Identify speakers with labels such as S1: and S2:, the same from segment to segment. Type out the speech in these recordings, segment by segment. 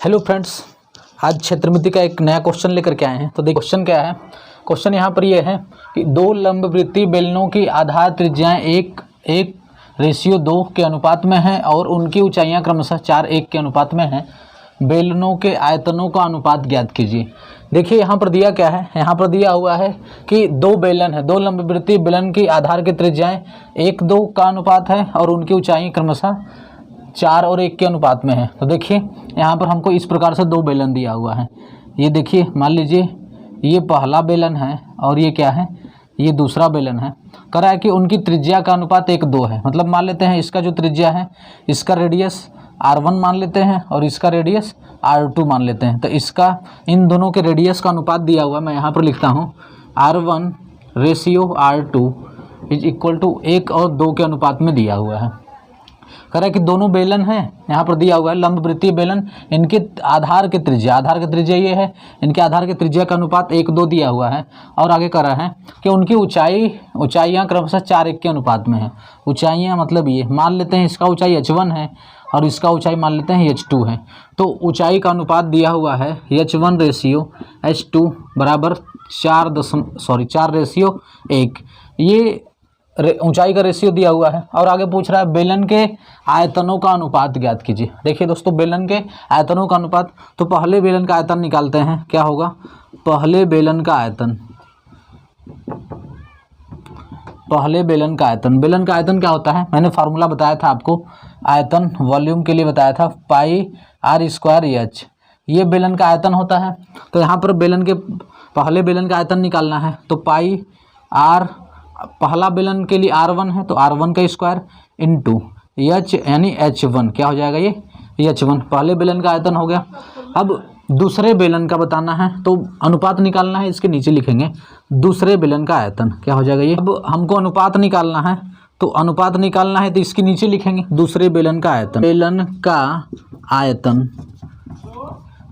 S1: Hello friends, आज क्षेत्रमिति का एक नया क्वेश्चन लेकर के आए हैं। तो देखिए क्वेश्चन क्या है। क्वेश्चन यहाँ पर ये है कि दो लंबवृत्तीय बेलनों की आधार त्रिज्याएं 1:2 के अनुपात में हैं और उनकी ऊंचाइयां क्रमशः 4:1 के अनुपात में हैं। बेलनों के आयतनों का अनुपात ज्ञात कीजिए। देखिए यहाँ पर दिया क्या है, यहाँ पर दिया हुआ है कि दो बेलन है, दो लंबवृत्तीय बेलन की आधार की त्रिज्याएं 1:2 का अनुपात है और उनकी ऊंचाई क्रमशः 4 और 1 के अनुपात में है। तो देखिए यहाँ पर हमको इस प्रकार से दो बेलन दिया हुआ है। ये देखिए, मान लीजिए ये पहला बेलन है और ये क्या है, ये दूसरा बेलन है। कह रहा है कि उनकी त्रिज्या का अनुपात 1:2 है। मतलब मान लेते हैं इसका जो त्रिज्या है, इसका रेडियस r1 मान लेते हैं और इसका रेडियस r2 मान लेते हैं। तो इसका इन दोनों के रेडियस का अनुपात दिया हुआ है। मैं यहाँ पर लिखता हूँ r1:r2 = 1 और 2 के अनुपात में दिया हुआ है। कह रहा है कि दोनों बेलन हैं, यहाँ पर दिया हुआ है लंबवृत्तीय बेलन, इनके आधार की त्रिज्या ये है, इनके आधार की त्रिज्या का अनुपात 1:2 दिया हुआ है। और आगे कह रहा है कि उनकी ऊंचाइयाँ क्रमशः 4:1 के अनुपात में है। ऊंचाइयाँ मतलब ये मान लेते हैं इसका ऊंचाई h1 है और इसका ऊंचाई मान लेते हैं h2 है। तो ऊंचाई का अनुपात दिया हुआ है h1:h2 बराबर 4:1। ये ऊंचाई का रेशियो दिया हुआ है। और आगे पूछ रहा है बेलन के आयतनों का अनुपात ज्ञात कीजिए। देखिए दोस्तों, बेलन के आयतनों का अनुपात, तो पहले बेलन का आयतन निकालते हैं। क्या होगा, पहले बेलन का आयतन, बेलन का आयतन क्या होता है, मैंने फार्मूला बताया था आपको, आयतन वॉल्यूम के लिए बताया था, πr²h। ये बेलन का आयतन होता है। तो यहाँ पर पहले बेलन का आयतन निकालना है। तो πr, पहला बेलन के लिए r1 है तो r1 का स्क्वायर इंटू h यानी h1, क्या हो जाएगा ये h1, पहले बेलन का आयतन हो गया। अब दूसरे बेलन का बताना है तो अनुपात निकालना है, इसके नीचे लिखेंगे दूसरे बेलन का आयतन, क्या हो जाएगा ये। अब हमको अनुपात निकालना है तो इसके नीचे लिखेंगे दूसरे बेलन का आयतन,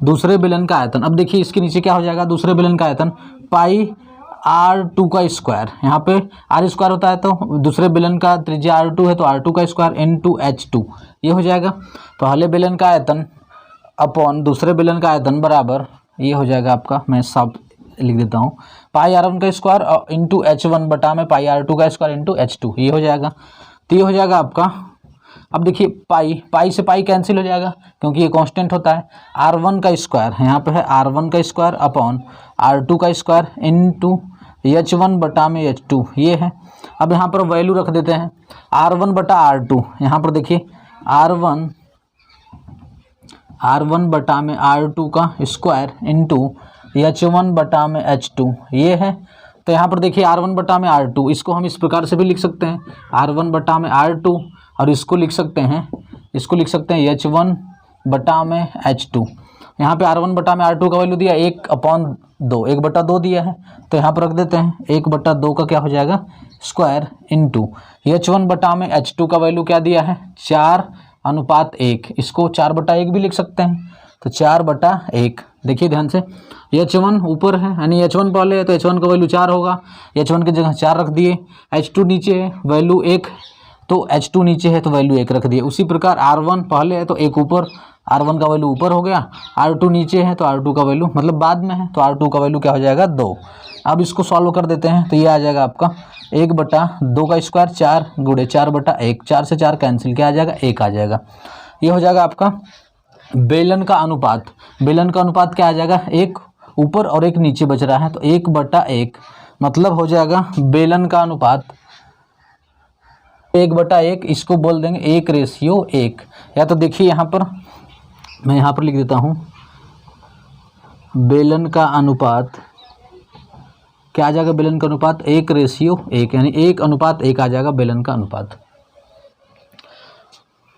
S1: दूसरे बेलन का आयतन। अब देखिए इसके नीचे क्या हो जाएगा, दूसरे बेलन का आयतन πr2 का स्क्वायर, यहाँ पे r² होता है तो दूसरे बेलन का त्रिज्या r2 है तो r2 का स्क्वायर इंटू h2, ये हो जाएगा पहले बेलन का आयतन अपॉन दूसरे बेलन का आयतन बराबर, ये हो जाएगा आपका, मैं सब लिख देता हूँ, πr1 का स्क्वायर इंटू h1 बटा में πr2 का स्क्वायर इंटू h2, ये हो जाएगा। तो ये हो जाएगा आपका। अब देखिए पाई से पाई कैंसिल हो जाएगा क्योंकि ये कांस्टेंट होता है। r1 का स्क्वायर यहाँ पे है, r1 का स्क्वायर अपॉन r2 का स्क्वायर इंटू h1 बटा में h2, ये है। अब यहाँ पर वैल्यू रख देते हैं r1 बटा r2, यहाँ पर देखिए r1 बटा में r2 का स्क्वायर इंटू h1 बटा में h2, ये है। तो यहाँ पर देखिए r1 बटा में r2, इसको हम इस प्रकार से भी लिख सकते हैं r1 बटा में r2, और इसको लिख सकते हैं h1 बटा में h2। यहाँ पे r1 बटा में r2 का वैल्यू दिया 1/2, 1/2 दिया है तो यहाँ पर रख देते हैं 1/2 का क्या हो जाएगा स्क्वायर इंटू h1 बटा में h2 का वैल्यू क्या दिया है 4:1, इसको 4/1 भी लिख सकते हैं तो 4/1। देखिए ध्यान से, h1 ऊपर है यानी h1 पहले है तो h1 का वैल्यू 4 होगा, h1 की जगह 4 रख दिए, h2 नीचे है वैल्यू 1 तो h2 नीचे है तो वैल्यू 1 रख दिए। उसी प्रकार r1 पहले है तो 1 ऊपर, r1 का वैल्यू ऊपर हो गया, r2 नीचे है तो r2 का वैल्यू मतलब बाद में है तो r2 का वैल्यू क्या हो जाएगा 2। अब इसको सॉल्व कर देते हैं तो ये आ जाएगा आपका 1/2 का स्क्वायर 4 × 4/1, 4 से 4 कैंसिल, क्या आ जाएगा 1 आ जाएगा। ये हो जाएगा आपका बेलन का अनुपात। बेलन का अनुपात क्या आ जाएगा, एक ऊपर और एक नीचे बच रहा है तो 1/1 मतलब हो जाएगा बेलन का अनुपात 1/1, इसको बोल देंगे 1:1। या तो देखिए यहाँ पर मैं यहाँ पर लिख देता हूँ बेलन का अनुपात क्या आ जाएगा, बेलन का अनुपात 1:1 यानी 1:1 आ जाएगा बेलन का अनुपात।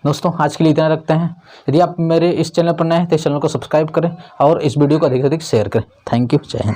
S1: दोस्तों आज के लिए इतना रखते हैं। यदि आप मेरे इस चैनल पर नए हैं तो इस चैनल को सब्सक्राइब करें और इस वीडियो को अधिक से अधिक शेयर करें। थैंक यू, जय हिंद।